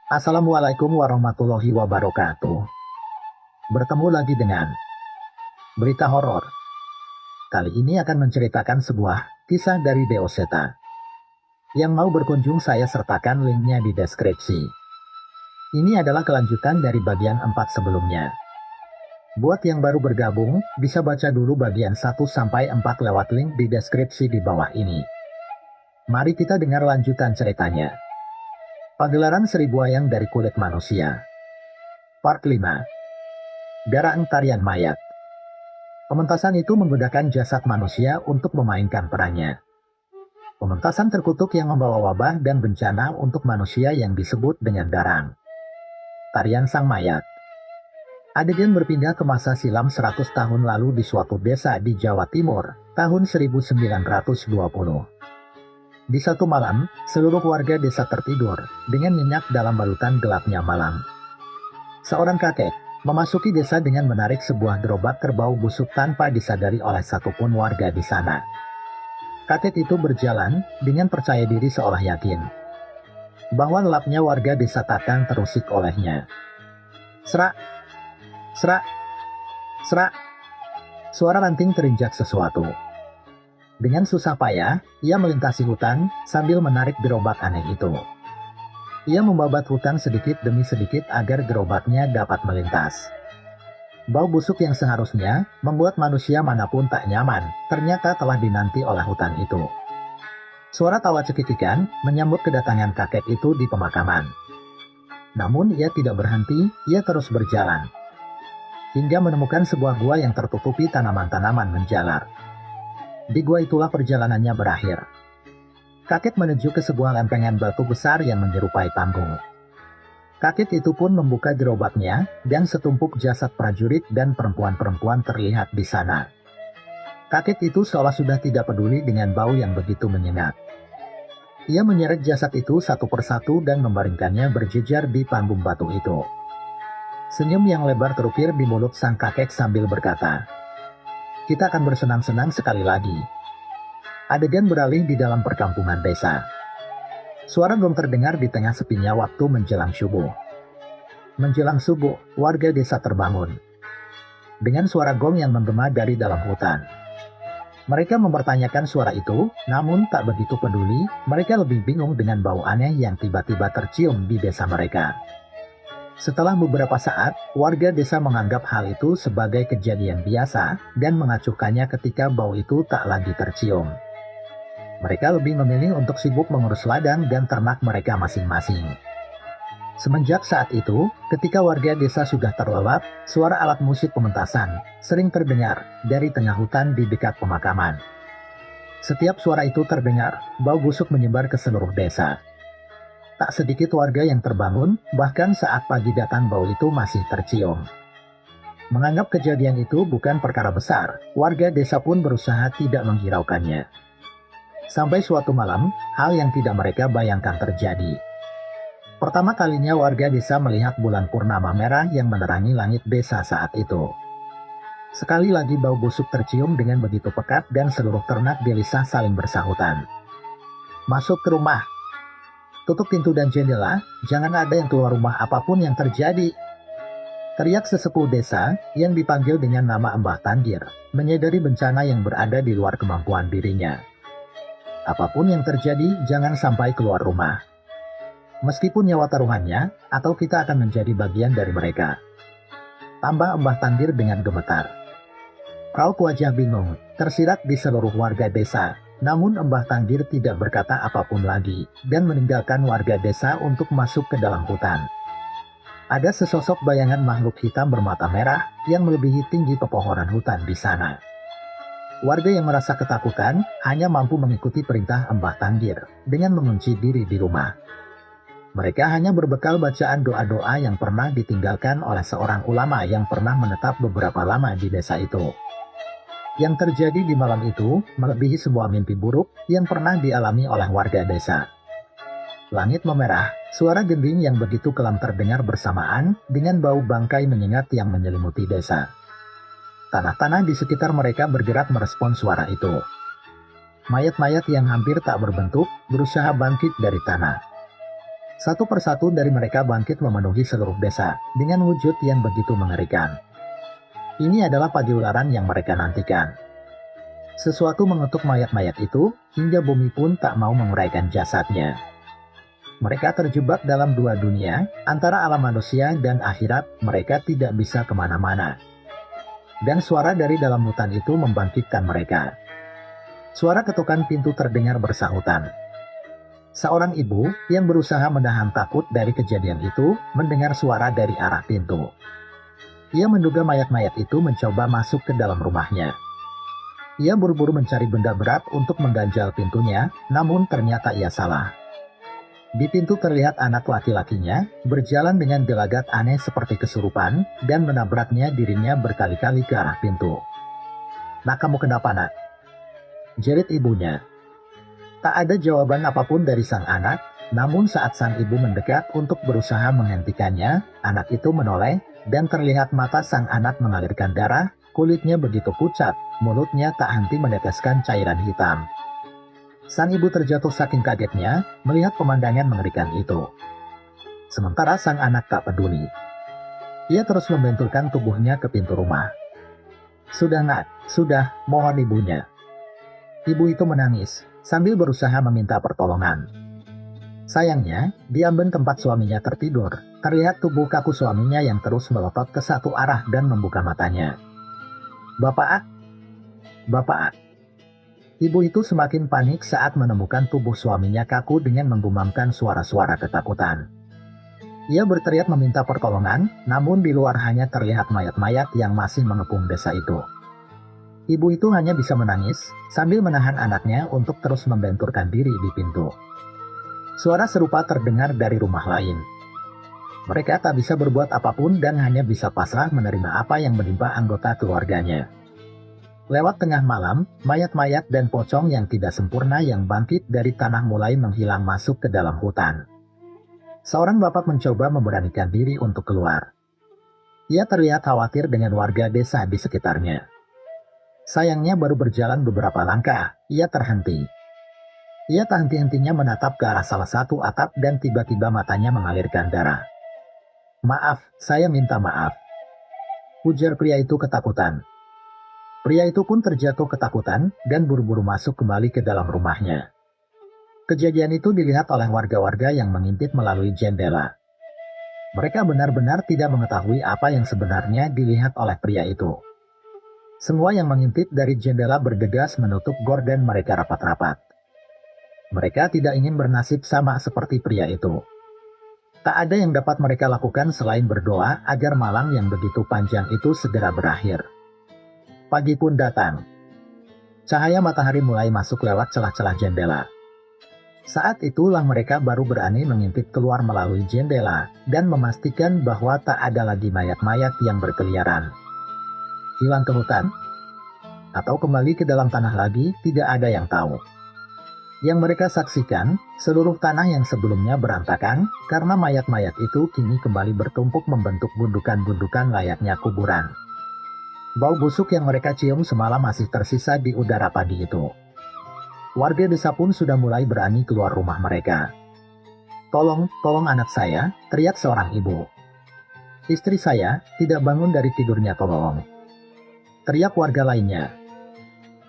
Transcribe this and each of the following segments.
Assalamualaikum warahmatullahi wabarakatuh. Bertemu lagi dengan berita horor. Kali ini akan menceritakan sebuah kisah dari Deoseta. Yang mau berkunjung saya sertakan linknya di deskripsi. Ini adalah kelanjutan dari bagian 4 sebelumnya. Buat yang baru bergabung, bisa baca dulu bagian 1-4 lewat link di deskripsi di bawah ini. Mari kita dengar lanjutan ceritanya. Pagelaran Seribu Wayang dari Kulit Manusia. Part 5. Garang Tarian Mayat. Pementasan itu menggunakan jasad manusia untuk memainkan perannya. Pementasan terkutuk yang membawa wabah dan bencana untuk manusia yang disebut dengan garang. Tarian Sang Mayat. Adegan berpindah ke masa silam 100 tahun lalu di suatu desa di Jawa Timur, tahun 1920. Di satu malam, seluruh warga desa tertidur dengan nyenyak dalam balutan gelapnya malam. Seorang kakek memasuki desa dengan menarik sebuah gerobak kerbau busuk tanpa disadari oleh satupun warga di sana. Kakek itu berjalan dengan percaya diri seolah yakin bahwa lelapnya warga desa takkan terusik olehnya. Serak, serak, serak. Suara ranting terinjak sesuatu. Dengan susah payah, ia melintasi hutan sambil menarik gerobak aneh itu. Ia membabat hutan sedikit demi sedikit agar gerobaknya dapat melintas. Bau busuk yang seharusnya membuat manusia manapun tak nyaman, ternyata telah dinanti oleh hutan itu. Suara tawa cekikikan menyambut kedatangan kakek itu di pemakaman. Namun ia tidak berhenti, ia terus berjalan. Hingga menemukan sebuah gua yang tertutupi tanaman-tanaman menjalar. Di gua itulah perjalanannya berakhir. Kakek menuju ke sebuah lempengan batu besar yang menyerupai panggung. Kakek itu pun membuka gerobaknya, dan setumpuk jasad prajurit dan perempuan-perempuan terlihat di sana. Kakek itu seolah sudah tidak peduli dengan bau yang begitu menyengat. Ia menyeret jasad itu satu persatu dan membaringkannya berjejer di panggung batu itu. Senyum yang lebar terukir di mulut sang kakek sambil berkata, "Kita akan bersenang-senang sekali lagi." Adegan beralih di dalam perkampungan desa. Suara gong terdengar di tengah sepinya waktu menjelang subuh. Menjelang subuh, warga desa terbangun dengan suara gong yang menggema dari dalam hutan. Mereka mempertanyakan suara itu, namun tak begitu peduli, mereka lebih bingung dengan bau aneh yang tiba-tiba tercium di desa mereka. Setelah beberapa saat, warga desa menganggap hal itu sebagai kejadian biasa dan mengacuhkannya ketika bau itu tak lagi tercium. Mereka lebih memilih untuk sibuk mengurus ladang dan ternak mereka masing-masing. Semenjak saat itu, ketika warga desa sudah terlelap, suara alat musik pementasan sering terdengar dari tengah hutan di dekat pemakaman. Setiap suara itu terdengar, bau busuk menyebar ke seluruh desa. Tak sedikit warga yang terbangun, bahkan saat pagi datang bau itu masih tercium. Menganggap kejadian itu bukan perkara besar, warga desa pun berusaha tidak menghiraukannya. Sampai suatu malam, hal yang tidak mereka bayangkan terjadi. Pertama kalinya warga desa melihat bulan purnama merah yang menerangi langit desa saat itu. Sekali lagi bau busuk tercium dengan begitu pekat dan seluruh ternak gelisah saling bersahutan. "Masuk ke rumah! Tutup pintu dan jendela, jangan ada yang keluar rumah apapun yang terjadi!" Teriak sesepuh desa yang dipanggil dengan nama Mbah Tangir, menyadari bencana yang berada di luar kemampuan dirinya. Apapun yang terjadi, jangan sampai keluar rumah. Meskipun nyawa taruhannya, atau kita akan menjadi bagian dari mereka. Tambah Mbah Tangir dengan gemetar. Raut wajah bingung, tersirat di seluruh warga desa. Namun Mbah Tangir tidak berkata apapun lagi, dan meninggalkan warga desa untuk masuk ke dalam hutan. Ada sesosok bayangan makhluk hitam bermata merah yang melebihi tinggi pepohonan hutan di sana. Warga yang merasa ketakutan hanya mampu mengikuti perintah Mbah Tangir dengan mengunci diri di rumah. Mereka hanya berbekal bacaan doa-doa yang pernah ditinggalkan oleh seorang ulama yang pernah menetap beberapa lama di desa itu. Yang terjadi di malam itu melebihi sebuah mimpi buruk yang pernah dialami oleh warga desa. Langit memerah, suara gending yang begitu kelam terdengar bersamaan dengan bau bangkai menyengat yang menyelimuti desa. Tanah-tanah di sekitar mereka bergerak merespons suara itu. Mayat-mayat yang hampir tak berbentuk berusaha bangkit dari tanah. Satu persatu dari mereka bangkit memenuhi seluruh desa dengan wujud yang begitu mengerikan. Ini adalah pagelaran yang mereka nantikan. Sesuatu mengetuk mayat-mayat itu hingga bumi pun tak mau menguraikan jasadnya. Mereka terjebak dalam dua dunia, antara alam manusia dan akhirat. Mereka tidak bisa kemana-mana. Dan suara dari dalam hutan itu membangkitkan mereka. Suara ketukan pintu terdengar bersahutan. Seorang ibu yang berusaha menahan takut dari kejadian itu mendengar suara dari arah pintu. Ia menduga mayat-mayat itu mencoba masuk ke dalam rumahnya. Ia buru-buru mencari benda berat untuk mengganjal pintunya, namun ternyata ia salah. Di pintu terlihat anak laki-lakinya berjalan dengan gelagat aneh seperti kesurupan dan menabraknya dirinya berkali-kali ke arah pintu. "Nak, kamu kenapa, nak?" jerit ibunya. Tak ada jawaban apapun dari sang anak, namun saat sang ibu mendekat untuk berusaha menghentikannya, anak itu menoleh dan terlihat mata sang anak mengalirkan darah, kulitnya begitu pucat, mulutnya tak henti meneteskan cairan hitam. Sang ibu terjatuh saking kagetnya melihat pemandangan mengerikan itu. Sementara sang anak tak peduli. Ia terus membenturkan tubuhnya ke pintu rumah. "Sudah, nak, sudah," mohon ibunya. Ibu itu menangis sambil berusaha meminta pertolongan. Sayangnya, di amben tempat suaminya tertidur, terlihat tubuh kaku suaminya yang terus melotot ke satu arah dan membuka matanya. "Bapak, Bapak." Ibu itu semakin panik saat menemukan tubuh suaminya kaku dengan menggumamkan suara-suara ketakutan. Ia berteriak meminta pertolongan, namun di luar hanya terlihat mayat-mayat yang masih mengepung desa itu. Ibu itu hanya bisa menangis sambil menahan anaknya untuk terus membenturkan diri di pintu. Suara serupa terdengar dari rumah lain. Mereka tak bisa berbuat apapun dan hanya bisa pasrah menerima apa yang menimpa anggota keluarganya. Lewat tengah malam, mayat-mayat dan pocong yang tidak sempurna yang bangkit dari tanah mulai menghilang masuk ke dalam hutan. Seorang bapak mencoba memberanikan diri untuk keluar. Ia terlihat khawatir dengan warga desa di sekitarnya. Sayangnya baru berjalan beberapa langkah, ia terhenti. Ia tak henti-hentinya menatap ke arah salah satu atap dan tiba-tiba matanya mengalirkan darah. "Maaf, saya minta maaf," ujar pria itu ketakutan. Pria itu pun terjatuh ketakutan dan buru-buru masuk kembali ke dalam rumahnya. Kejadian itu dilihat oleh warga-warga yang mengintip melalui jendela. Mereka benar-benar tidak mengetahui apa yang sebenarnya dilihat oleh pria itu. Semua yang mengintip dari jendela bergegas menutup gorden mereka rapat-rapat. Mereka tidak ingin bernasib sama seperti pria itu. Tak ada yang dapat mereka lakukan selain berdoa agar malam yang begitu panjang itu segera berakhir. Pagi pun datang. Cahaya matahari mulai masuk lewat celah-celah jendela. Saat itulah mereka baru berani mengintip keluar melalui jendela dan memastikan bahwa tak ada lagi mayat-mayat yang berkeliaran. Hilang ke hutan? Atau kembali ke dalam tanah lagi, tidak ada yang tahu. Yang mereka saksikan, seluruh tanah yang sebelumnya berantakan, karena mayat-mayat itu kini kembali bertumpuk membentuk gundukan-gundukan layaknya kuburan. Bau busuk yang mereka cium semalam masih tersisa di udara pagi itu. Warga desa pun sudah mulai berani keluar rumah mereka. Tolong anak saya," teriak seorang ibu. "Istri saya tidak bangun dari tidurnya, tolong," teriak warga lainnya.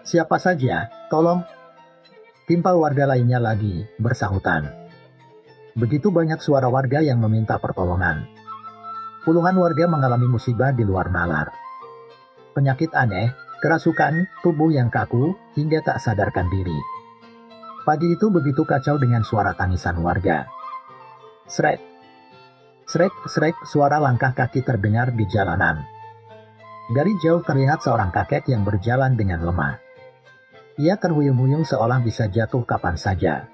"Siapa saja, tolong," timpal warga lainnya lagi, bersahutan. Begitu banyak suara warga yang meminta pertolongan. Puluhan warga mengalami musibah di luar nalar. Penyakit aneh, kerasukan, tubuh yang kaku, hingga tak sadarkan diri. Pagi itu begitu kacau dengan suara tangisan warga. Srek, srek, srek, suara langkah kaki terdengar di jalanan. Dari jauh terlihat seorang kakek yang berjalan dengan lemah. Ia terhuyung-huyung seolah bisa jatuh kapan saja.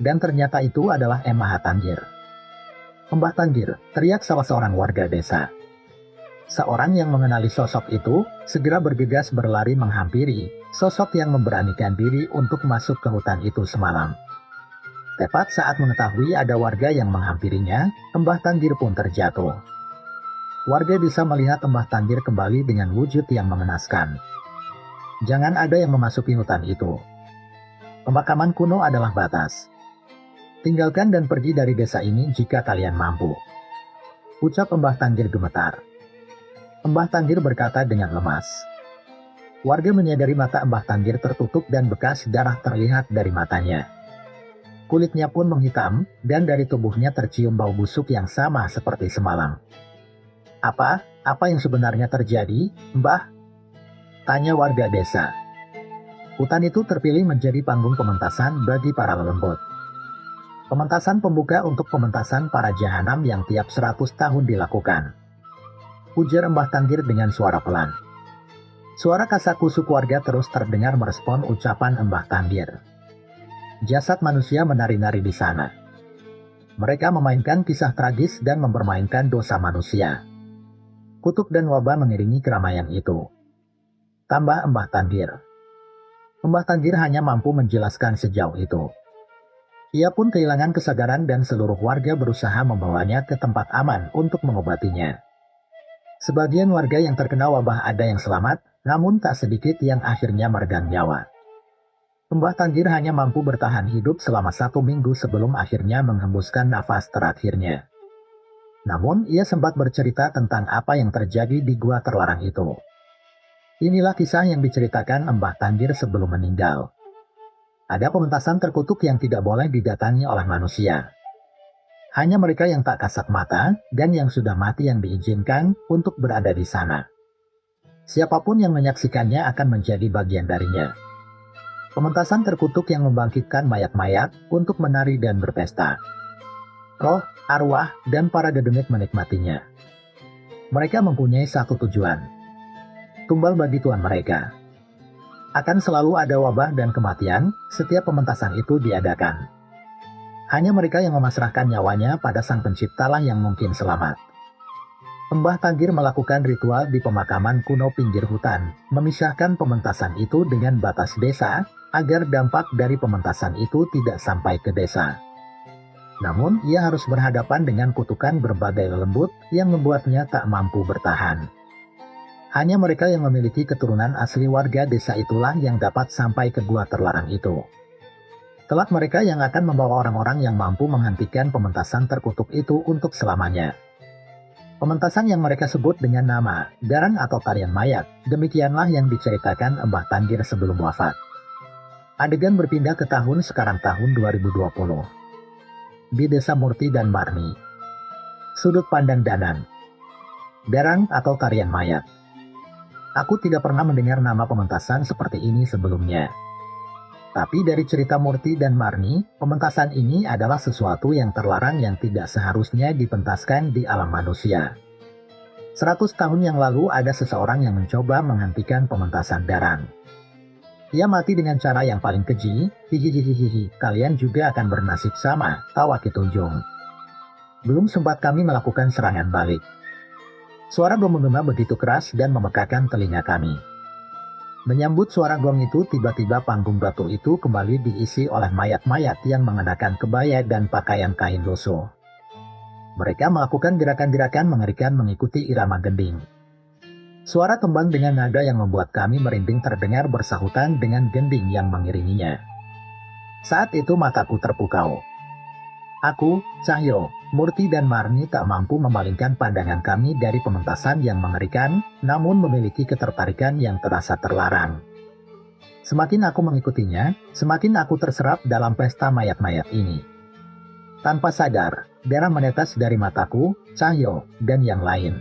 Dan ternyata itu adalah Mbah Tanggir. "Mbah Tanggir," teriak salah seorang warga desa. Seorang yang mengenali sosok itu segera bergegas berlari menghampiri sosok yang memberanikan diri untuk masuk ke hutan itu semalam. Tepat saat mengetahui ada warga yang menghampirinya, Mbah Tanggir pun terjatuh. Warga bisa melihat Mbah Tanggir kembali dengan wujud yang mengenaskan. Jangan ada yang memasuki hutan itu. Pemakaman kuno adalah batas. Tinggalkan dan pergi dari desa ini jika kalian mampu. Ucap Mbah Tanggir gemetar. Mbah Tanggir berkata dengan lemas. Warga menyadari mata Mbah Tanggir tertutup dan bekas darah terlihat dari matanya. Kulitnya pun menghitam, dan dari tubuhnya tercium bau busuk yang sama seperti semalam. Apa yang sebenarnya terjadi, Mbah? Tanya warga desa. Hutan itu terpilih menjadi panggung pementasan bagi para lelembut. Pementasan pembuka untuk pementasan para jahanam yang tiap 100 tahun dilakukan. Ujar Mbah Tanggir dengan suara pelan. Suara kasakusuk warga terus terdengar merespon ucapan Mbah Tanggir. Jasad manusia menari-nari di sana. Mereka memainkan kisah tragis dan mempermainkan dosa manusia. Kutuk dan wabah mengiringi keramaian itu. Tambah Mbah Tanggir. Mbah Tanggir hanya mampu menjelaskan sejauh itu. Ia pun kehilangan kesadaran dan seluruh warga berusaha membawanya ke tempat aman untuk mengobatinya. Sebagian warga yang terkena wabah ada yang selamat, namun tak sedikit yang akhirnya meregang nyawa. Mbah Tanggir hanya mampu bertahan hidup selama 1 minggu sebelum akhirnya menghembuskan nafas terakhirnya. Namun, ia sempat bercerita tentang apa yang terjadi di gua terlarang itu. Inilah kisah yang diceritakan Mbah Tanggir sebelum meninggal. Ada pementasan terkutuk yang tidak boleh didatangi oleh manusia. Hanya mereka yang tak kasat mata dan yang sudah mati yang diizinkan untuk berada di sana. Siapapun yang menyaksikannya akan menjadi bagian darinya. Pementasan terkutuk yang membangkitkan mayat-mayat untuk menari dan berpesta. Roh, arwah, dan para dedemit menikmatinya. Mereka mempunyai satu tujuan. Tumbal bagi Tuhan mereka. Akan selalu ada wabah dan kematian setiap pementasan itu diadakan. Hanya mereka yang memasrahkan nyawanya pada Sang Penciptalah yang mungkin selamat. Mbah Tanggir melakukan ritual di pemakaman kuno pinggir hutan, memisahkan pementasan itu dengan batas desa, agar dampak dari pementasan itu tidak sampai ke desa. Namun, ia harus berhadapan dengan kutukan berbagai lembut yang membuatnya tak mampu bertahan. Hanya mereka yang memiliki keturunan asli warga desa itulah yang dapat sampai ke gua terlarang itu. Kelak mereka yang akan membawa orang-orang yang mampu menghentikan pementasan terkutuk itu untuk selamanya. Pementasan yang mereka sebut dengan nama Darang atau Tarian Mayat, demikianlah yang diceritakan Mbah Tanggir sebelum wafat. Adegan berpindah ke sekarang tahun 2020. Di Desa Murti dan Marni. Sudut pandang Danan. Darang atau Tarian Mayat. Aku tidak pernah mendengar nama pementasan seperti ini sebelumnya. Tapi dari cerita Murti dan Marni, pementasan ini adalah sesuatu yang terlarang yang tidak seharusnya dipentaskan di alam manusia. 100 tahun yang lalu ada seseorang yang mencoba menghentikan pementasan Darang. Ia mati dengan cara yang paling keji, hihihihihi, kalian juga akan bernasib sama, tawa Kitunjung. Belum sempat kami melakukan serangan balik. Suara gong menggema begitu keras dan memekakan telinga kami. Menyambut suara gong itu, tiba-tiba panggung batu itu kembali diisi oleh mayat-mayat yang mengenakan kebaya dan pakaian kain lusuh. Mereka melakukan gerakan-gerakan mengerikan mengikuti irama gending. Suara tembang dengan nada yang membuat kami merinding terdengar bersahutan dengan gending yang mengiringinya. Saat itu mataku terpukau. Aku, Cahyo, Murti dan Marni tak mampu memalingkan pandangan kami dari pementasan yang mengerikan, namun memiliki ketertarikan yang terasa terlarang. Semakin aku mengikutinya, semakin aku terserap dalam pesta mayat-mayat ini. Tanpa sadar, darah menetes dari mataku, Cahyo, dan yang lain.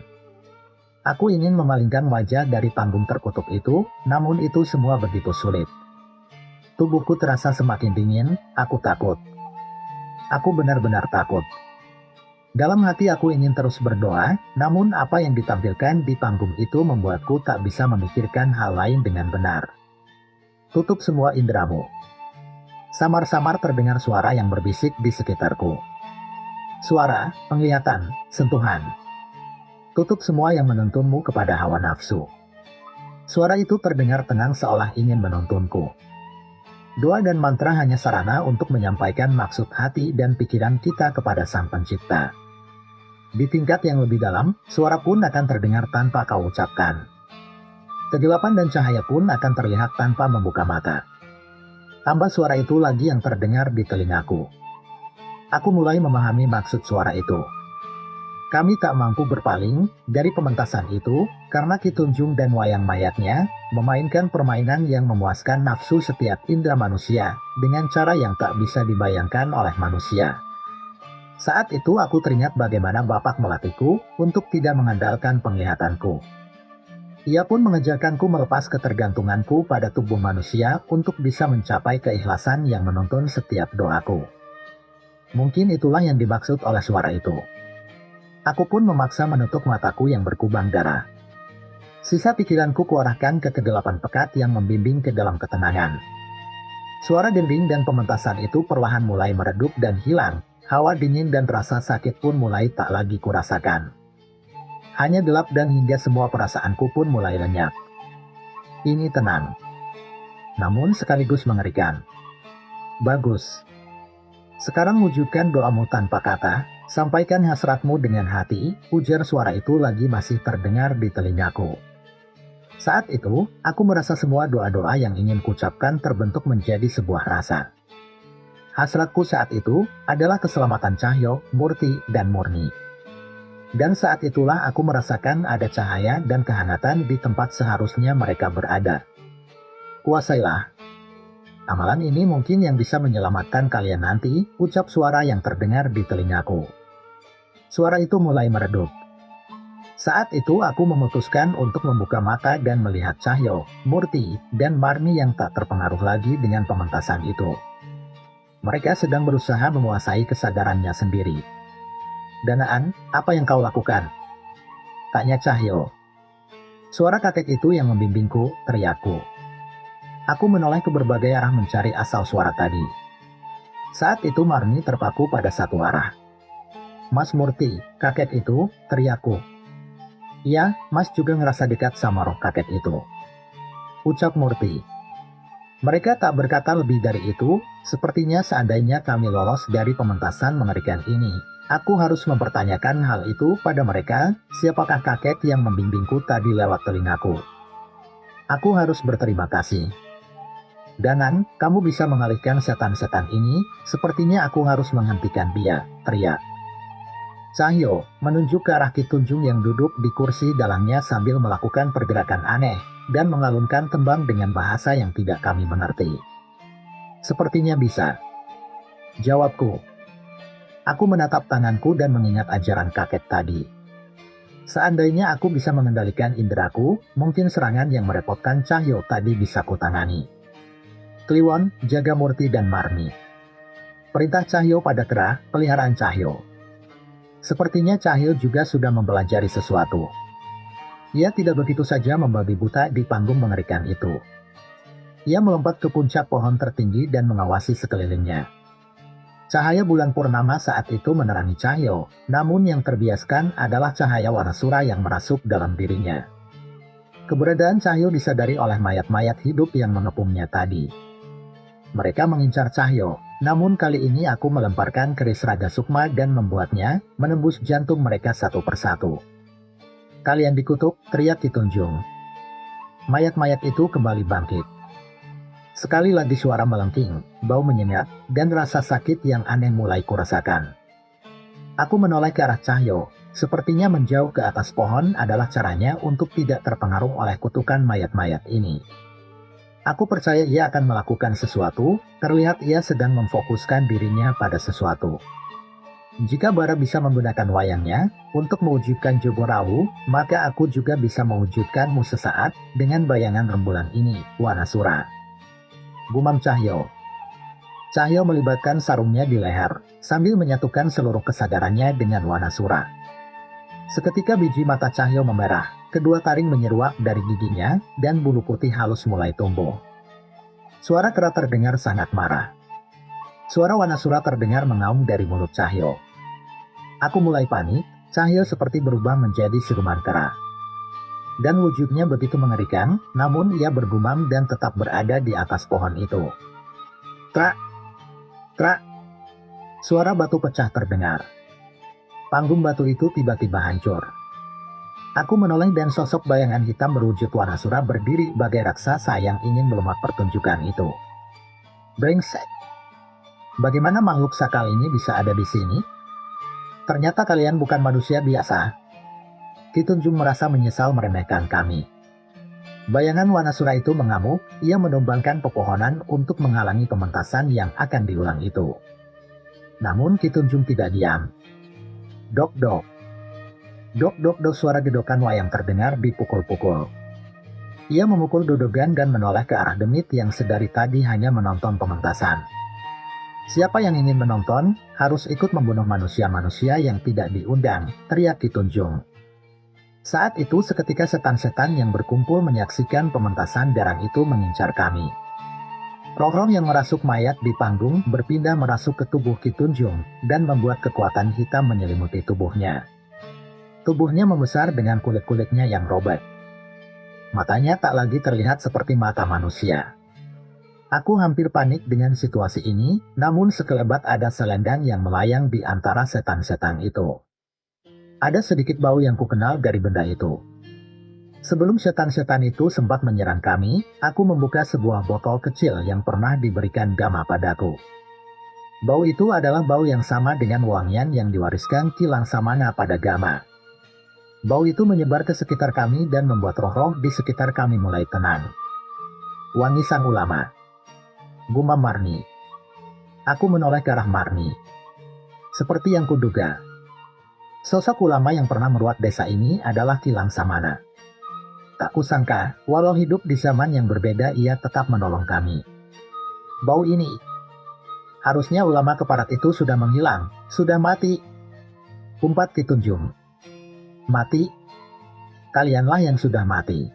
Aku ingin memalingkan wajah dari panggung terkutuk itu, namun itu semua begitu sulit. Tubuhku terasa semakin dingin, aku takut. Aku benar-benar takut. Dalam hati aku ingin terus berdoa, namun apa yang ditampilkan di panggung itu membuatku tak bisa memikirkan hal lain dengan benar. Tutup semua inderamu. Samar-samar terdengar suara yang berbisik di sekitarku. Suara, penglihatan, sentuhan. Tutup semua yang menuntunmu kepada hawa nafsu. Suara itu terdengar tenang seolah ingin menuntunku. Doa dan mantra hanya sarana untuk menyampaikan maksud hati dan pikiran kita kepada Sang Pencipta. Di tingkat yang lebih dalam, suara pun akan terdengar tanpa kau ucapkan. Kegelapan dan cahaya pun akan terlihat tanpa membuka mata. Tambah suara itu lagi yang terdengar di telingaku. Aku mulai memahami maksud suara itu. Kami tak mampu berpaling dari pementasan itu karena Ki Tunjung dan wayang mayatnya memainkan permainan yang memuaskan nafsu setiap indera manusia dengan cara yang tak bisa dibayangkan oleh manusia. Saat itu aku teringat bagaimana Bapak melatihku untuk tidak mengandalkan penglihatanku. Ia pun mengajarkanku melepas ketergantunganku pada tubuh manusia untuk bisa mencapai keikhlasan yang menuntun setiap doaku. Mungkin itulah yang dimaksud oleh suara itu. Aku pun memaksa menutup mataku yang berkubang darah. Sisa pikiranku kuarahkan ke kegelapan pekat yang membimbing ke dalam ketenangan. Suara gending dan pementasan itu perlahan mulai meredup dan hilang. Hawa dingin dan rasa sakit pun mulai tak lagi kurasakan. Hanya gelap dan hingga semua perasaanku pun mulai lenyap. Ini tenang. Namun sekaligus mengerikan. Bagus. Sekarang wujudkan doamu tanpa kata. Sampaikan hasratmu dengan hati, ujar suara itu lagi masih terdengar di telingaku. Saat itu, aku merasa semua doa-doa yang ingin kucapkan terbentuk menjadi sebuah rasa. Hasratku saat itu adalah keselamatan Cahyo, Murti, dan Murni. Dan saat itulah aku merasakan ada cahaya dan kehangatan di tempat seharusnya mereka berada. Kuasailah. Amalan ini mungkin yang bisa menyelamatkan kalian nanti, ucap suara yang terdengar di telingaku. Suara itu mulai meredup. Saat itu aku memutuskan untuk membuka mata dan melihat Cahyo, Murti, dan Marni yang tak terpengaruh lagi dengan pementasan itu. Mereka sedang berusaha menguasai kesadarannya sendiri. Danaan, apa yang kau lakukan? Tanya Cahyo. Suara kakek itu yang membimbingku, teriakku. Aku menoleh ke berbagai arah mencari asal suara tadi. Saat itu Marni terpaku pada satu arah. Mas Murti, kakek itu, teriakku. Iya, Mas juga ngerasa dekat sama roh kakek itu. Ucap Murti. Mereka tak berkata lebih dari itu, sepertinya seandainya kami lolos dari pementasan mengerikan ini. Aku harus mempertanyakan hal itu pada mereka, siapakah kakek yang membimbingku tadi lewat telingaku. Aku harus berterima kasih. Danan, kamu bisa mengalihkan setan-setan ini, sepertinya aku harus menghentikan dia, teriak. Cahyo menunjuk ke arah Ki Tunjung yang duduk di kursi dalangnya sambil melakukan pergerakan aneh dan mengalunkan tembang dengan bahasa yang tidak kami mengerti. Sepertinya bisa. Jawabku. Aku menatap tanganku dan mengingat ajaran kakek tadi. Seandainya aku bisa mengendalikan inderaku, mungkin serangan yang merepotkan Cahyo tadi bisa kutangani. Kliwon, jaga Murti dan Marni. Perintah Cahyo pada kera, peliharaan Cahyo. Sepertinya Cahyo juga sudah mempelajari sesuatu. Ia tidak begitu saja membabi buta di panggung mengerikan itu. Ia melompat ke puncak pohon tertinggi dan mengawasi sekelilingnya. Cahaya bulan purnama saat itu menerangi Cahyo, namun yang terbiaskan adalah cahaya Wanasura yang merasuk dalam dirinya. Keberadaan Cahyo disadari oleh mayat-mayat hidup yang mengepungnya tadi. Mereka mengincar Cahyo, namun kali ini aku melemparkan keris Raga Sukma dan membuatnya menembus jantung mereka satu persatu. Kalian dikutuk, teriak Ki Tunjung. Mayat-mayat itu kembali bangkit. Sekali lagi suara melengking, bau menyengat, dan rasa sakit yang aneh mulai kurasakan. Aku menoleh ke arah Cahyo, sepertinya menjauh ke atas pohon adalah caranya untuk tidak terpengaruh oleh kutukan mayat-mayat ini. Aku percaya ia akan melakukan sesuatu, terlihat ia sedang memfokuskan dirinya pada sesuatu. Jika Bara bisa menggunakan wayangnya untuk mewujudkan Jogorawu, maka aku juga bisa mewujudkanmu sesaat dengan bayangan rembulan ini, Wanasura. Gumam Cahyo. Cahyo melibatkan sarungnya di leher, sambil menyatukan seluruh kesadarannya dengan Wanasura. Seketika biji mata Cahyo memerah, kedua taring menyeruak dari giginya, dan bulu putih halus mulai tumbuh. Suara kera terdengar sangat marah. Suara Wanasura terdengar mengaum dari mulut Cahyo. Aku mulai panik, Cahyo seperti berubah menjadi siluman kera. Dan wujudnya begitu mengerikan, namun ia bergumam dan tetap berada di atas pohon itu. Trak! Trak! Suara batu pecah terdengar. Panggung batu itu tiba-tiba hancur. Aku menoleh dan sosok bayangan hitam berwujud Wanasura berdiri bagai raksasa yang ingin melumat pertunjukan itu. Brengsek! Bagaimana makhluk sakal ini bisa ada di sini? Ternyata kalian bukan manusia biasa. Ki Tunjung merasa menyesal meremehkan kami. Bayangan Wanasura itu mengamuk, ia menumbangkan pepohonan untuk menghalangi pementasan yang akan diulang itu. Namun Ki Tunjung tidak diam. Dok dok. Dok dok dok, suara gedokan wayang terdengar dipukul-pukul. Ia memukul dodogan dan menoleh ke arah demit yang sedari tadi hanya menonton pementasan. Siapa yang ingin menonton, harus ikut membunuh manusia-manusia yang tidak diundang, teriak Ki Tunjung. Saat itu seketika setan-setan yang berkumpul menyaksikan pementasan darang itu mengincar kami. Roh-roh yang merasuk mayat di panggung berpindah merasuk ke tubuh Ki Tunjung dan membuat kekuatan hitam menyelimuti tubuhnya. Tubuhnya membesar dengan kulit-kulitnya yang robek. Matanya tak lagi terlihat seperti mata manusia. Aku hampir panik dengan situasi ini, namun sekelebat ada selendang yang melayang di antara setan-setan itu. Ada sedikit bau yang kukenal dari benda itu. Sebelum setan-setan itu sempat menyerang kami, aku membuka sebuah botol kecil yang pernah diberikan Gama padaku. Bau itu adalah bau yang sama dengan wangian yang diwariskan Ki Langsamana pada Gama. Bau itu menyebar ke sekitar kami dan membuat roh-roh di sekitar kami mulai tenang. Wangi sang ulama. Gumam Marni. Aku menoleh ke arah Marni. Seperti yang kuduga. Sosok ulama yang pernah meruat desa ini adalah Ki Langsamana. Tak kusangka, walau hidup di zaman yang berbeda ia tetap menolong kami. Bau ini. Harusnya ulama keparat itu sudah menghilang, sudah mati. Umpat Ki Tunjung. Mati? Kalianlah yang sudah mati.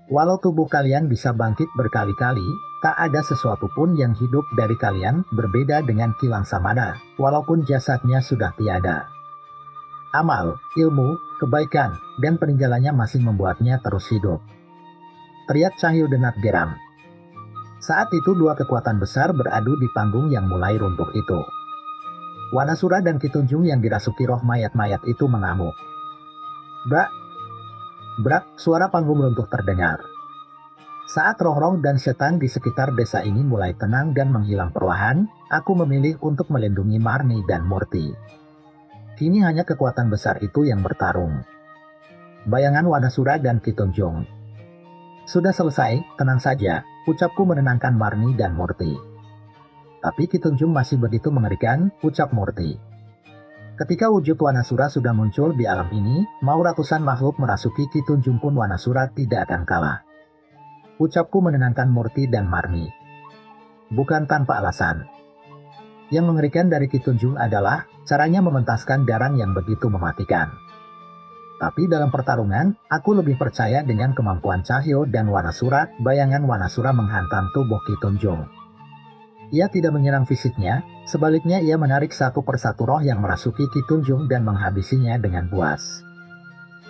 Walau tubuh kalian bisa bangkit berkali-kali, tak ada sesuatu pun yang hidup dari kalian berbeda dengan Ki Langsamana, walaupun jasadnya sudah tiada. Amal, ilmu, kebaikan, dan peninggalannya masih membuatnya terus hidup. Teriak Cahyo Denat geram. Saat itu dua kekuatan besar beradu di panggung yang mulai runtuh itu. Wanasura dan Ki Tunjung yang dirasuki roh mayat-mayat itu mengamuk. Brak, brak, suara panggung runtuh terdengar. Saat roh-roh dan setan di sekitar desa ini mulai tenang dan menghilang perlahan, aku memilih untuk melindungi Marni dan Murti. Kini hanya kekuatan besar itu yang bertarung. Bayangan Wanasura dan Ki Tunjung. Sudah selesai, tenang saja, ucapku menenangkan Marni dan Murti. Tapi Ki Tunjung masih begitu mengerikan, ucap Murti. Ketika wujud Wanasura sudah muncul di alam ini, mau ratusan makhluk merasuki Ki Tunjung pun Wanasura tidak akan kalah. Ucapku menenangkan Murti dan Marni. Bukan tanpa alasan. Yang mengerikan dari Ki Tunjung adalah caranya mementaskan darang yang begitu mematikan. Tapi dalam pertarungan, aku lebih percaya dengan kemampuan Cahyo dan Wanasura. Bayangan Wanasura menghantam tubuh Ki Tunjung. Ia tidak menyerang fisiknya, sebaliknya ia menarik satu persatu roh yang merasuki Ki Tunjung dan menghabisinya dengan buas.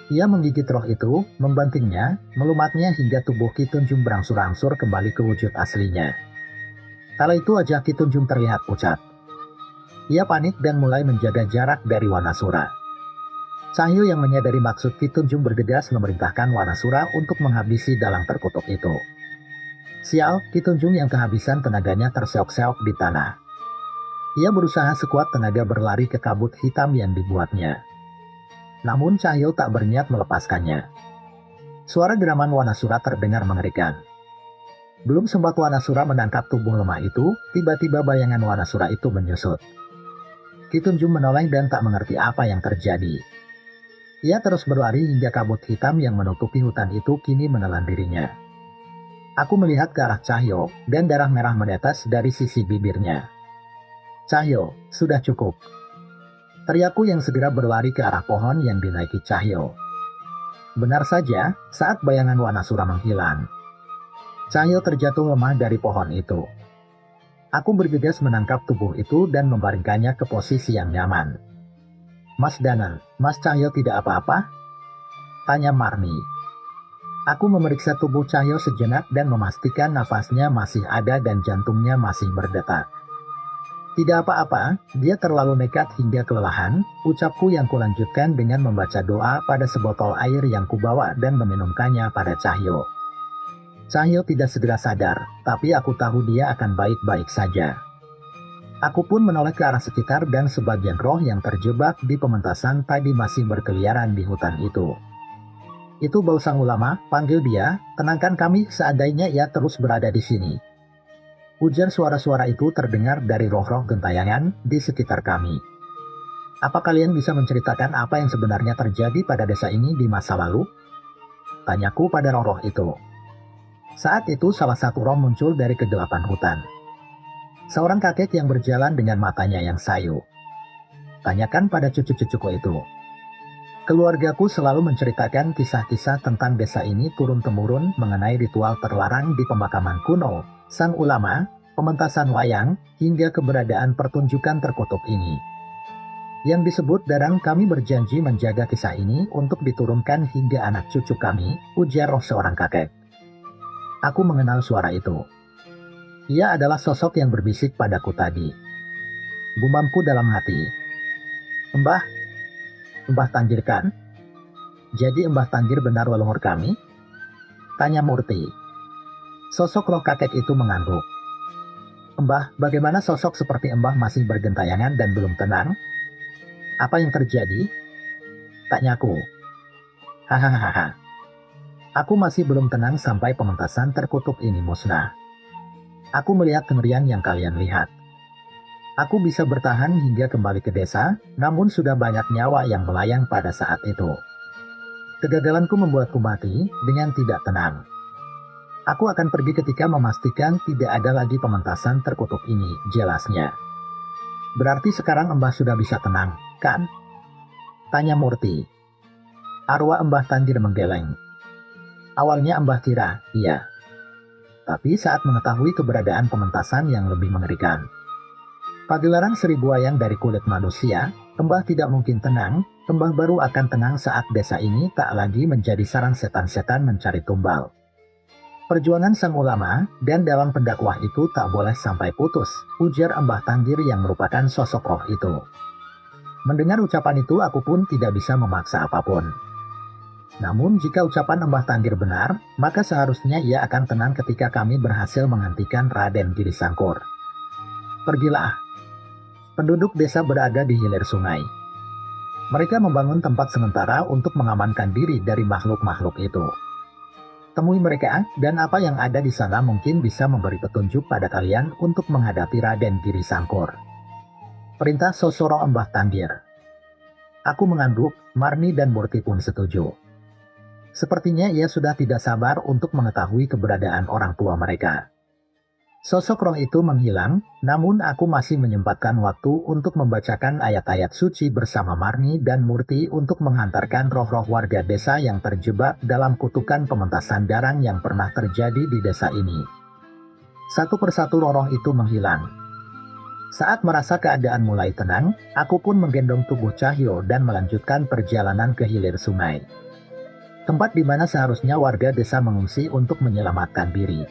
Ia menggigit roh itu, membantingnya, melumatnya hingga tubuh Ki Tunjung berangsur-angsur kembali ke wujud aslinya. Kala itu wajah Ki Tunjung terlihat pucat. Ia panik dan mulai menjaga jarak dari Wanasura. Cahyo yang menyadari maksud Ki Tunjung bergegas memerintahkan Wanasura untuk menghabisi dalang terkutuk itu. Sial, Ki Tunjung yang kehabisan tenaganya terseok-seok di tanah. Ia berusaha sekuat tenaga berlari ke kabut hitam yang dibuatnya. Namun Cahyo tak berniat melepaskannya. Suara geraman Wanasura terdengar mengerikan. Belum sempat Wanasura menangkap tubuh lemah itu, tiba-tiba bayangan Wanasura itu menyusut. Ki Tunjung menoleh dan tak mengerti apa yang terjadi. Ia terus berlari hingga kabut hitam yang menutupi hutan itu kini menelan dirinya. Aku melihat ke arah Cahyo, dan darah merah menetes dari sisi bibirnya. Cahyo, sudah cukup. Teriakku yang segera berlari ke arah pohon yang dinaiki Cahyo. Benar saja, saat bayangan Wanasura menghilang, Cahyo terjatuh lemah dari pohon itu. Aku bergegas menangkap tubuh itu dan membaringkannya ke posisi yang nyaman. Mas Danan, Mas Cahyo tidak apa-apa? Tanya Marni. Aku memeriksa tubuh Cahyo sejenak dan memastikan nafasnya masih ada dan jantungnya masih berdetak. Tidak apa-apa, dia terlalu nekat hingga kelelahan, ucapku yang kulanjutkan dengan membaca doa pada sebotol air yang kubawa dan meminumkannya pada Cahyo. Cahyo tidak segera sadar, tapi aku tahu dia akan baik-baik saja. Aku pun menoleh ke arah sekitar dan sebagian roh yang terjebak di pementasan tadi masih berkeliaran di hutan itu. Itu bau sang ulama, panggil dia, tenangkan kami seandainya ia terus berada di sini. Ujar suara-suara itu terdengar dari roh-roh gentayangan di sekitar kami. Apa kalian bisa menceritakan apa yang sebenarnya terjadi pada desa ini di masa lalu? Tanyaku pada roh-roh itu. Saat itu salah satu roh muncul dari kegelapan hutan. Seorang kakek yang berjalan dengan matanya yang sayu. Tanyakan pada cucu-cucuku itu. Keluargaku selalu menceritakan kisah-kisah tentang desa ini turun-temurun mengenai ritual terlarang di pemakaman kuno, sang ulama, pementasan wayang, hingga keberadaan pertunjukan terkutuk ini. Yang disebut Darang kami berjanji menjaga kisah ini untuk diturunkan hingga anak cucu kami, ujar roh seorang kakek. Aku mengenal suara itu. Ia adalah sosok yang berbisik padaku tadi. Gumamku dalam hati. Mbah, Mbah Tanggir kan? Jadi Mbah Tanggir benar leluhur kami? Tanya Murti. Sosok roh kakek itu mengangguk. Mbah, bagaimana sosok seperti Mbah masih bergentayangan dan belum tenang? Apa yang terjadi? Tanyaku. Hahaha. Aku masih belum tenang sampai pementasan terkutuk ini musnah. Aku melihat kengerian yang kalian lihat. Aku bisa bertahan hingga kembali ke desa, namun sudah banyak nyawa yang melayang pada saat itu. Kegagalanku membuatku mati dengan tidak tenang. Aku akan pergi ketika memastikan tidak ada lagi pementasan terkutuk ini, jelasnya. Berarti sekarang Mbah sudah bisa tenang, kan? Tanya Murti. Arwah Mbah Tanggir menggeleng. Awalnya Mbah kira, iya. Tapi saat mengetahui keberadaan pementasan yang lebih mengerikan. Pagelaran seribu wayang dari kulit manusia, Mbah tidak mungkin tenang, Mbah baru akan tenang saat desa ini tak lagi menjadi sarang setan-setan mencari tumbal. Perjuangan sang ulama dan dalang pendakwah itu tak boleh sampai putus, ujar Mbah Tanggir yang merupakan sosok roh itu. Mendengar ucapan itu aku pun tidak bisa memaksa apapun. Namun jika ucapan Mbah Tanggir benar, maka seharusnya ia akan tenang ketika kami berhasil menghentikan Raden Giri Sangkur. Pergilah. Penduduk desa berada di hilir sungai. Mereka membangun tempat sementara untuk mengamankan diri dari makhluk-makhluk itu. Temui mereka, dan apa yang ada di sana mungkin bisa memberi petunjuk pada kalian untuk menghadapi Raden Giri Sangkur. Perintah Sosoro Mbah Tanggir. Aku mengangguk, Marni dan Murti pun setuju. Sepertinya ia sudah tidak sabar untuk mengetahui keberadaan orang tua mereka. Sosok roh itu menghilang, namun aku masih menyempatkan waktu untuk membacakan ayat-ayat suci bersama Marni dan Murti untuk menghantarkan roh-roh warga desa yang terjebak dalam kutukan pementasan darang yang pernah terjadi di desa ini. Satu persatu roh-roh itu menghilang. Saat merasa keadaan mulai tenang, aku pun menggendong tubuh Cahyo dan melanjutkan perjalanan ke hilir sungai. Tempat di mana seharusnya warga desa mengungsi untuk menyelamatkan diri.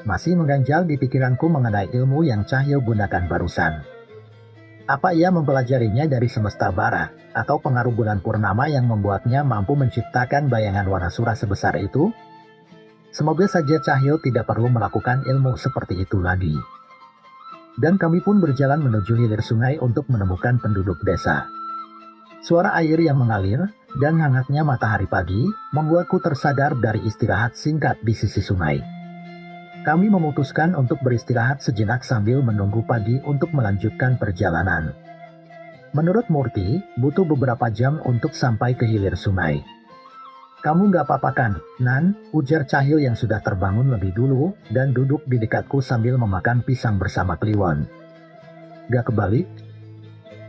Masih mengganjal di pikiranku mengenai ilmu yang Cahyo gunakan barusan. Apa ia mempelajarinya dari semesta bara, atau pengaruh bulan purnama yang membuatnya mampu menciptakan bayangan Wanasura sebesar itu? Semoga saja Cahyo tidak perlu melakukan ilmu seperti itu lagi. Dan kami pun berjalan menuju hilir sungai untuk menemukan penduduk desa. Suara air yang mengalir dan hangatnya matahari pagi membuatku tersadar dari istirahat singkat di sisi sungai. Kami memutuskan untuk beristirahat sejenak sambil menunggu pagi untuk melanjutkan perjalanan. Menurut Murti, butuh beberapa jam untuk sampai ke hilir sungai. Kamu gak apa-apa kan, Nan? Ujar Cahyo yang sudah terbangun lebih dulu dan duduk di dekatku sambil memakan pisang bersama Kliwon. Gak kebalik?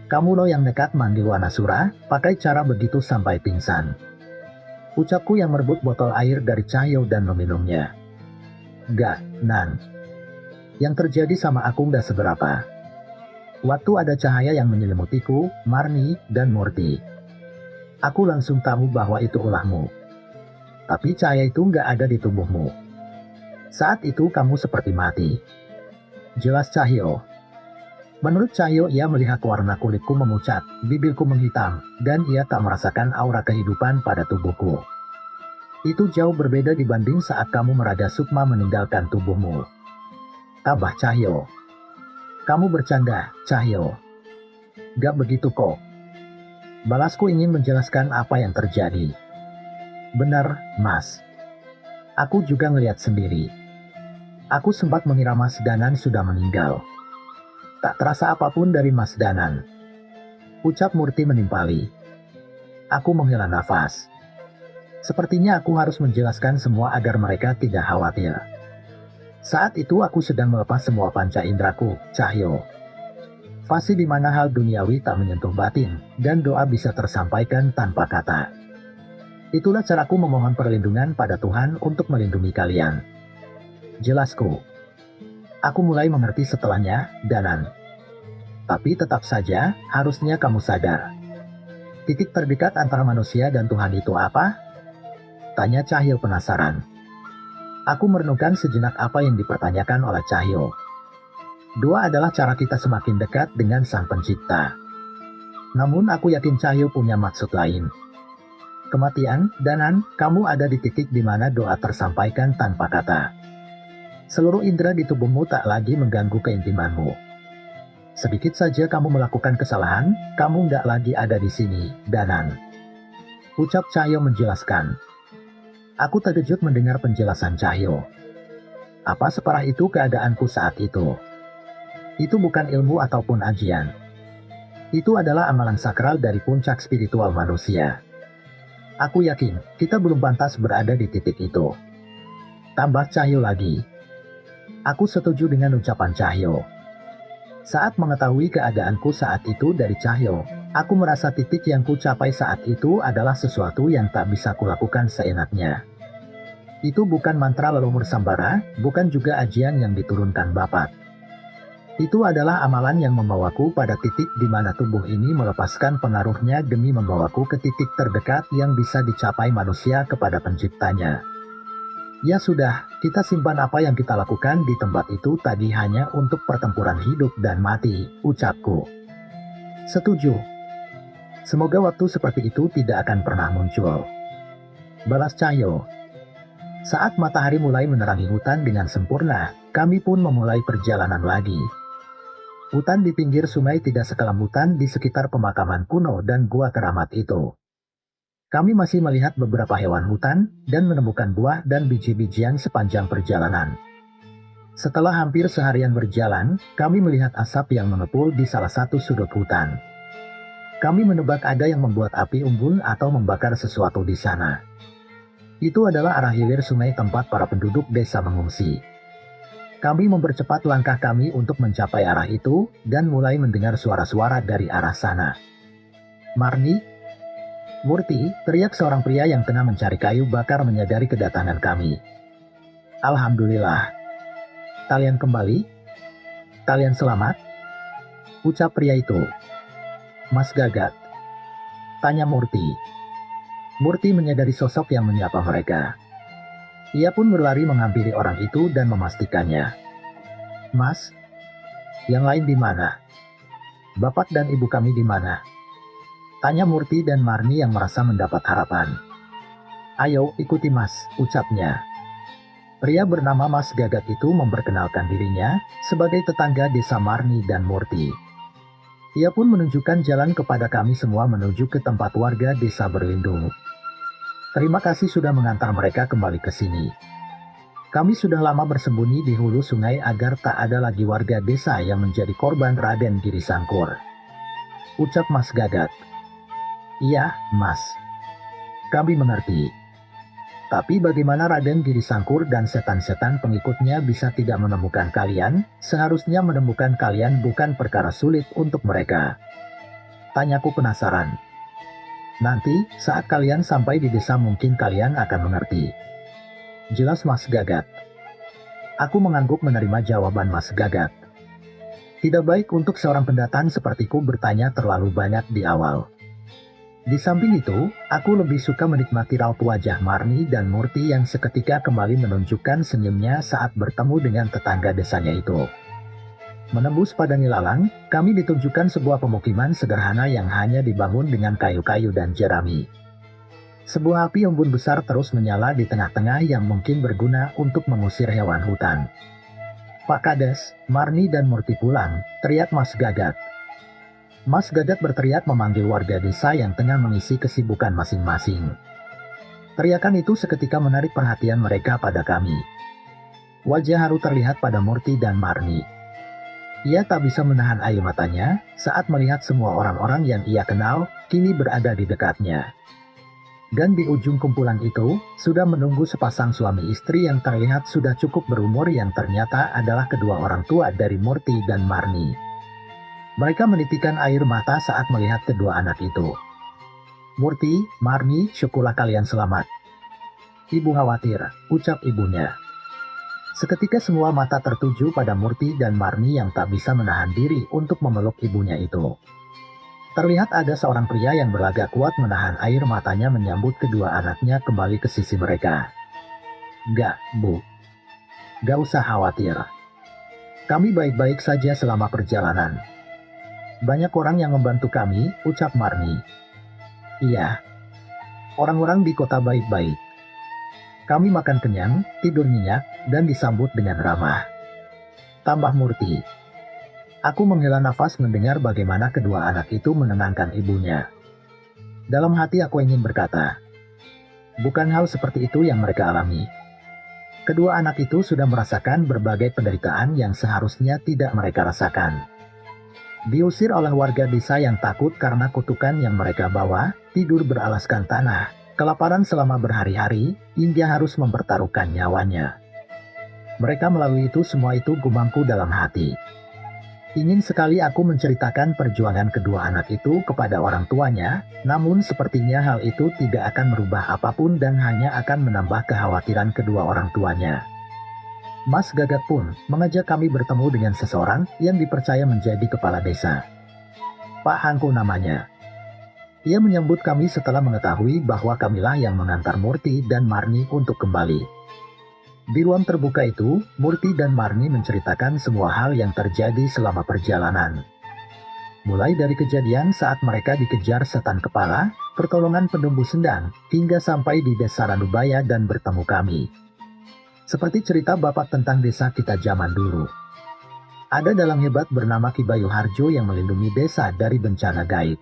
Kamu lo yang nekat manggil Wanasura, pakai cara begitu sampai pingsan. Ucapku yang merebut botol air dari Cahyo dan meminumnya. Gak, Nan. Yang terjadi sama aku gak seberapa. Waktu ada cahaya yang menyelimutiku, Marni, dan Murti. Aku langsung tahu bahwa itu ulahmu. Tapi cahaya itu gak ada di tubuhmu. Saat itu kamu seperti mati. Jelas Cahyo. Menurut Cahyo, ia melihat warna kulitku memucat, bibirku menghitam, dan ia tak merasakan aura kehidupan pada tubuhku. Itu jauh berbeda dibanding saat kamu Meraga Sukma meninggalkan tubuhmu. Tabah Cahyo. Kamu bercanda, Cahyo. Gak begitu kok. Balasku ingin menjelaskan apa yang terjadi. Benar, Mas. Aku juga ngeliat sendiri. Aku sempat mengira Mas Danan sudah meninggal. Tak terasa apapun dari Mas Danan. Ucap Murti menimpali. Aku menghela nafas. Sepertinya aku harus menjelaskan semua agar mereka tidak khawatir. Saat itu aku sedang melepas semua panca indraku, Cahyo. Fase di mana hal duniawi tak menyentuh batin, dan doa bisa tersampaikan tanpa kata. Itulah caraku memohon perlindungan pada Tuhan untuk melindungi kalian. Jelasku. Aku mulai mengerti setelahnya, Danan. Tapi tetap saja, harusnya kamu sadar. Titik terdekat antara manusia dan Tuhan itu apa? Tanya Cahyo penasaran. Aku merenungkan sejenak apa yang dipertanyakan oleh Cahyo. Doa adalah cara kita semakin dekat dengan Sang Pencipta. Namun aku yakin Cahyo punya maksud lain. Kematian, Danan, kamu ada di titik di mana doa tersampaikan tanpa kata. Seluruh indera di tubuhmu tak lagi mengganggu keintimanmu. Sedikit saja kamu melakukan kesalahan, kamu nggak lagi ada di sini, Danan. Ucap Cahyo menjelaskan. Aku terkejut mendengar penjelasan Cahyo. Apa separah itu keadaanku saat itu? Itu bukan ilmu ataupun ajian. Itu adalah amalan sakral dari puncak spiritual manusia. Aku yakin, kita belum pantas berada di titik itu. Tambah Cahyo lagi. Aku setuju dengan ucapan Cahyo. Saat mengetahui keadaanku saat itu dari Cahyo, aku merasa titik yang ku capai saat itu adalah sesuatu yang tak bisa kulakukan seenaknya. Itu bukan mantra leluhur Sambara, bukan juga ajian yang diturunkan Bapak. Itu adalah amalan yang membawaku pada titik di mana tubuh ini melepaskan pengaruhnya demi membawaku ke titik terdekat yang bisa dicapai manusia kepada penciptanya. Ya sudah, kita simpan apa yang kita lakukan di tempat itu tadi hanya untuk pertempuran hidup dan mati, ucapku. Setuju. Semoga waktu seperti itu tidak akan pernah muncul. Balas Cahyo. Saat matahari mulai menerangi hutan dengan sempurna, kami pun memulai perjalanan lagi. Hutan di pinggir sungai tidak sekelam hutan di sekitar pemakaman kuno dan gua keramat itu. Kami masih melihat beberapa hewan hutan dan menemukan buah dan biji-bijian sepanjang perjalanan. Setelah hampir seharian berjalan, kami melihat asap yang mengepul di salah satu sudut hutan. Kami menebak ada yang membuat api unggun atau membakar sesuatu di sana. Itu adalah arah hilir sungai tempat para penduduk desa mengungsi. Kami mempercepat langkah kami untuk mencapai arah itu, dan mulai mendengar suara-suara dari arah sana. Marni, Murti, teriak seorang pria yang tengah mencari kayu bakar menyadari kedatangan kami. Alhamdulillah. Kalian kembali? Kalian selamat? Ucap pria itu. Mas Gagat. Tanya Murti. Murti menyadari sosok yang menyapa mereka. Ia pun berlari menghampiri orang itu dan memastikannya. Mas, yang lain di mana? Bapak dan ibu kami di mana? Tanya Murti dan Marni yang merasa mendapat harapan. Ayo ikuti Mas, ucapnya. Pria bernama Mas Gagat itu memperkenalkan dirinya sebagai tetangga desa Marni dan Murti. Ia pun menunjukkan jalan kepada kami semua menuju ke tempat warga desa berlindung. Terima kasih sudah mengantar mereka kembali ke sini. Kami sudah lama bersembunyi di hulu sungai agar tak ada lagi warga desa yang menjadi korban Raden Giri Sangkur. Ucap Mas Gagat. Iya, Mas. Kami mengerti. Tapi bagaimana Raden Giri Sangkur dan setan-setan pengikutnya bisa tidak menemukan kalian? Seharusnya menemukan kalian bukan perkara sulit untuk mereka. Tanyaku penasaran. Nanti, saat kalian sampai di desa mungkin kalian akan mengerti. Jelas Mas Gagat. Aku mengangguk menerima jawaban Mas Gagat. Tidak baik untuk seorang pendatang sepertiku bertanya terlalu banyak di awal. Di samping itu, aku lebih suka menikmati raut wajah Marni dan Murti yang seketika kembali menunjukkan senyumnya saat bertemu dengan tetangga desanya itu. Menembus padang ilalang, kami ditunjukkan sebuah pemukiman sederhana yang hanya dibangun dengan kayu-kayu dan jerami. Sebuah api unggun besar terus menyala di tengah-tengah yang mungkin berguna untuk mengusir hewan hutan. Pak Kades, Marni dan Murti pulang, teriak Mas Gagat. Mas Gagat berteriak memanggil warga desa yang tengah mengisi kesibukan masing-masing. Teriakan itu seketika menarik perhatian mereka pada kami. Wajah haru terlihat pada Murti dan Marni. Ia tak bisa menahan air matanya saat melihat semua orang-orang yang ia kenal kini berada di dekatnya. Dan di ujung kumpulan itu, sudah menunggu sepasang suami istri yang terlihat sudah cukup berumur yang ternyata adalah kedua orang tua dari Murti dan Marni. Mereka menitikkan air mata saat melihat kedua anak itu. Murti, Marni, syukurlah kalian selamat. Ibu khawatir, ucap ibunya. Seketika semua mata tertuju pada Murti dan Marni yang tak bisa menahan diri untuk memeluk ibunya itu. Terlihat ada seorang pria yang berlagak kuat menahan air matanya menyambut kedua anaknya kembali ke sisi mereka. Gak, Bu. Gak usah khawatir. Kami baik-baik saja selama perjalanan. Banyak orang yang membantu kami, ucap Marni. Iya. Orang-orang di kota baik-baik. Kami makan kenyang, tidur nyenyak, dan disambut dengan ramah. Tambah Murti. Aku menghela nafas mendengar bagaimana kedua anak itu menenangkan ibunya. Dalam hati aku ingin berkata, bukan hal seperti itu yang mereka alami. Kedua anak itu sudah merasakan berbagai penderitaan yang seharusnya tidak mereka rasakan. Diusir oleh warga desa yang takut karena kutukan yang mereka bawa, tidur beralaskan tanah, kelaparan selama berhari-hari, hingga harus mempertaruhkan nyawanya. Mereka melalui itu semua itu gumamku dalam hati. Ingin sekali aku menceritakan perjuangan kedua anak itu kepada orang tuanya, namun sepertinya hal itu tidak akan merubah apapun dan hanya akan menambah kekhawatiran kedua orang tuanya. Mas Gagat pun mengajak kami bertemu dengan seseorang yang dipercaya menjadi kepala desa. Pak Hangku namanya. Ia menyambut kami setelah mengetahui bahwa kamilah yang mengantar Murti dan Marni untuk kembali. Di ruang terbuka itu, Murti dan Marni menceritakan semua hal yang terjadi selama perjalanan. Mulai dari kejadian saat mereka dikejar setan kepala, pertolongan penumbuh sendang, hingga sampai di desa Ranubaya dan bertemu kami. Seperti cerita bapak tentang desa kita zaman dulu. Ada dalang hebat bernama Ki Bayu Harjo yang melindungi desa dari bencana gaib.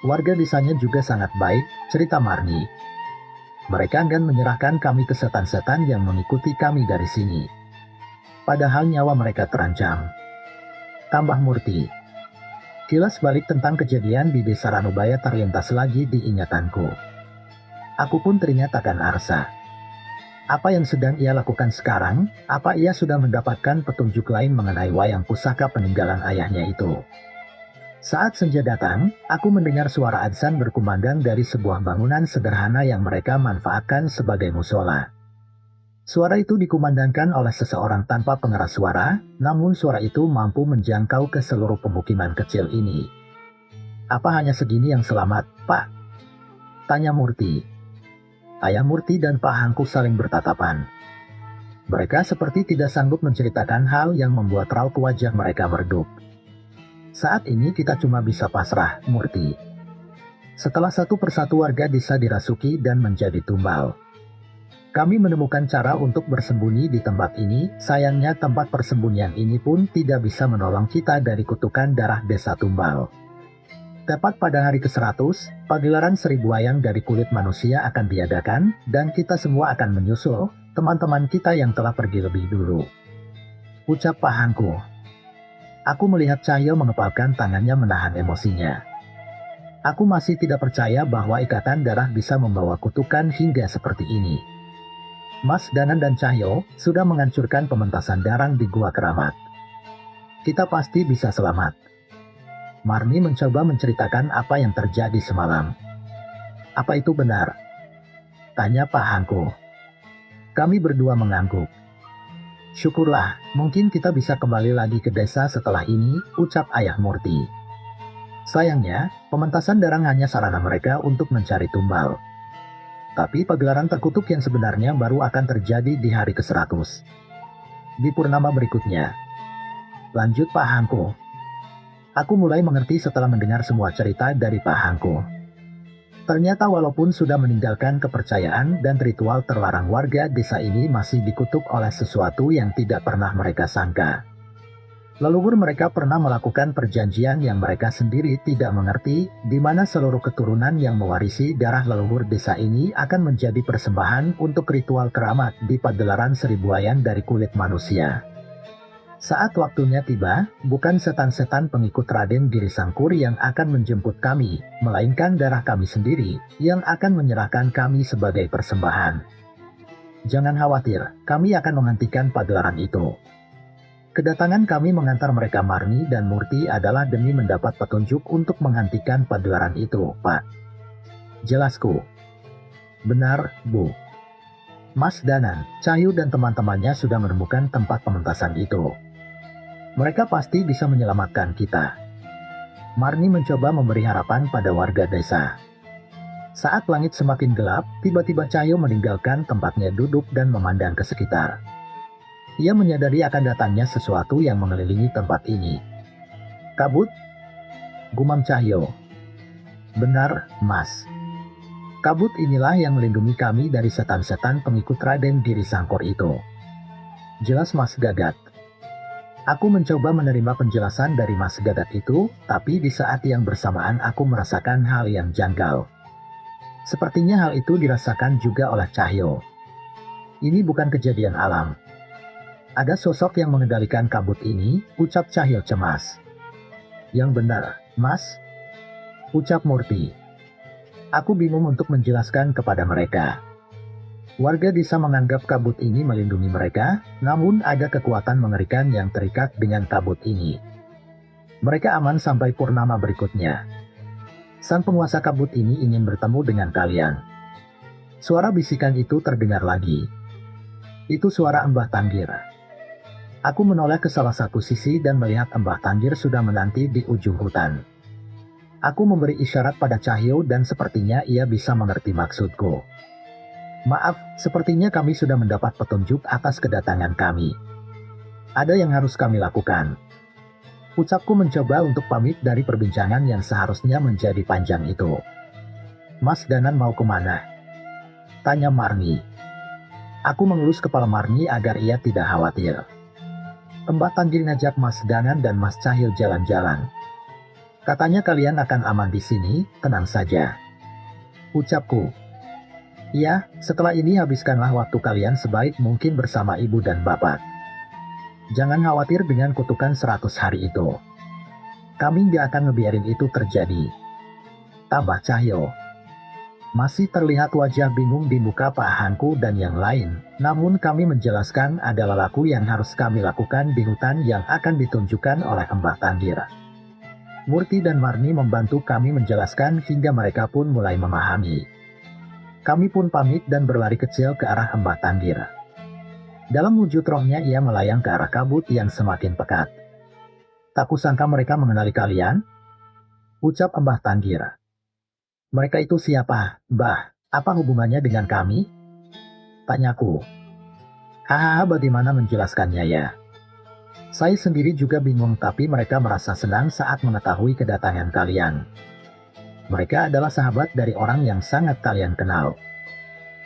Warga desanya juga sangat baik, cerita Marni. Mereka enggan menyerahkan kami ke setan-setan yang mengikuti kami dari sini. Padahal nyawa mereka terancam. Tambah Murti. Kilas balik tentang kejadian di desa Ranubaya terlintas lagi di ingatanku. Aku pun teringat akan Arsa. Apa yang sedang ia lakukan sekarang? Apa ia sudah mendapatkan petunjuk lain mengenai wayang pusaka peninggalan ayahnya itu? Saat senja datang, aku mendengar suara adzan berkumandang dari sebuah bangunan sederhana yang mereka manfaatkan sebagai musola. Suara itu dikumandangkan oleh seseorang tanpa pengeras suara, namun suara itu mampu menjangkau ke seluruh pemukiman kecil ini. Apa hanya segini yang selamat, Pak? Tanya Murti. Ayah Murti dan Pak Hangku saling bertatapan. Mereka seperti tidak sanggup menceritakan hal yang membuat raut wajah mereka meredup. Saat ini kita cuma bisa pasrah, Murti. Setelah satu persatu warga desa dirasuki dan menjadi tumbal. Kami menemukan cara untuk bersembunyi di tempat ini, sayangnya tempat persembunyian ini pun tidak bisa menolong kita dari kutukan darah desa tumbal. Tepat pada hari ke-100, pagelaran 1000 wayang dari kulit manusia akan diadakan, dan kita semua akan menyusul teman-teman kita yang telah pergi lebih dulu. Ucap Pak Hangku. Aku melihat Cahyo mengepalkan tangannya menahan emosinya. Aku masih tidak percaya bahwa ikatan darah bisa membawa kutukan hingga seperti ini. Mas Danan dan Cahyo sudah menghancurkan pementasan darang di Gua Keramat. Kita pasti bisa selamat. Marni mencoba menceritakan apa yang terjadi semalam. Apa itu benar? Tanya Pak Hangku. Kami berdua mengangguk. Syukurlah, mungkin kita bisa kembali lagi ke desa setelah ini, ucap Ayah Murti. Sayangnya, pementasan darang hanya sarana mereka untuk mencari tumbal. Tapi pagelaran terkutuk yang sebenarnya baru akan terjadi di hari ke-100. Di purnama berikutnya. Lanjut Pak Hangku. Aku mulai mengerti setelah mendengar semua cerita dari Pak Hangku. Ternyata walaupun sudah meninggalkan kepercayaan dan ritual terlarang, warga desa ini masih dikutuk oleh sesuatu yang tidak pernah mereka sangka. Leluhur mereka pernah melakukan perjanjian yang mereka sendiri tidak mengerti, di mana seluruh keturunan yang mewarisi darah leluhur desa ini akan menjadi persembahan untuk ritual keramat di pagelaran seribuayan dari kulit manusia. Saat waktunya tiba, bukan setan-setan pengikut Raden Giri Sangkur yang akan menjemput kami, melainkan darah kami sendiri yang akan menyerahkan kami sebagai persembahan. Jangan khawatir, kami akan menghentikan pagelaran itu. Kedatangan kami mengantar mereka Marni dan Murti adalah demi mendapat petunjuk untuk menghentikan pagelaran itu, Pak. Jelasku. Benar, Bu. Mas Danan, Cahyu dan teman-temannya sudah menemukan tempat pementasan itu. Mereka pasti bisa menyelamatkan kita. Marni mencoba memberi harapan pada warga desa. Saat langit semakin gelap, tiba-tiba Cahyu meninggalkan tempatnya duduk dan memandang ke sekitar. Ia menyadari akan datangnya sesuatu yang mengelilingi tempat ini. Kabut? Gumam Cahyo. Benar, Mas. Kabut inilah yang melindungi kami dari setan-setan pengikut Raden Giri Sangkur itu. Jelas, Mas Gagat. Aku mencoba menerima penjelasan dari Mas Gagat itu, tapi di saat yang bersamaan aku merasakan hal yang janggal. Sepertinya hal itu dirasakan juga oleh Cahyo. Ini bukan kejadian alam. Ada sosok yang mengendalikan kabut ini, ucap Cahyo cemas. Yang benar, Mas, ucap Murti. Aku bingung untuk menjelaskan kepada mereka. Warga desa menganggap kabut ini melindungi mereka, namun ada kekuatan mengerikan yang terikat dengan kabut ini. Mereka aman sampai purnama berikutnya. Sang penguasa kabut ini ingin bertemu dengan kalian. Suara bisikan itu terdengar lagi. Itu suara Mbah Tanggir. Aku menoleh ke salah satu sisi dan melihat Mbah Tanggir sudah menanti di ujung hutan. Aku memberi isyarat pada Cahyo dan sepertinya ia bisa mengerti maksudku. Maaf, sepertinya kami sudah mendapat petunjuk atas kedatangan kami. Ada yang harus kami lakukan. Ucapku mencoba untuk pamit dari perbincangan yang seharusnya menjadi panjang itu. Mas Danan mau kemana? Tanya Marni. Aku mengelus kepala Marni agar ia tidak khawatir. Mbah Tanggir ngajak Mas Danan dan Mas Cahyo jalan-jalan. Katanya kalian akan aman di sini, tenang saja. Ucapku. Iya, setelah ini habiskanlah waktu kalian sebaik mungkin bersama ibu dan bapak. Jangan khawatir dengan kutukan 100 hari itu. Kami gak akan ngebiarin itu terjadi. Tambah Cahyo. Masih terlihat wajah bingung di muka Pak Hanku dan yang lain, namun kami menjelaskan ada laku yang harus kami lakukan di hutan yang akan ditunjukkan oleh Mbah Tanggir. Murti dan Marni membantu kami menjelaskan hingga mereka pun mulai memahami. Kami pun pamit dan berlari kecil ke arah Mbah Tanggir. Dalam wujud rohnya ia melayang ke arah kabut yang semakin pekat. Tak kusangka mereka mengenali kalian, ucap Mbah Tanggir. Mereka itu siapa, Mbah? Apa hubungannya dengan kami? Tanyaku. Hahaha, bagaimana menjelaskannya ya? Saya sendiri juga bingung, tapi mereka merasa senang saat mengetahui kedatangan kalian. Mereka adalah sahabat dari orang yang sangat kalian kenal.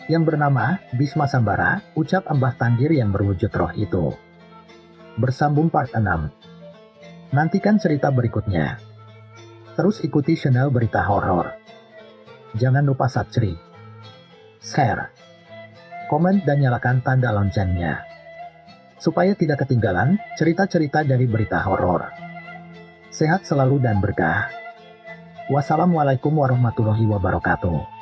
Yang bernama Bisma Sambara, ucap Mbah Tanggir yang berwujud roh itu. Bersambung part 6. Nantikan cerita berikutnya. Terus ikuti channel Berita Horor. Jangan lupa subscribe, share, komen dan nyalakan tanda loncengnya. Supaya tidak ketinggalan cerita-cerita dari Berita Horor. Sehat selalu dan berkah. Wassalamualaikum warahmatullahi wabarakatuh.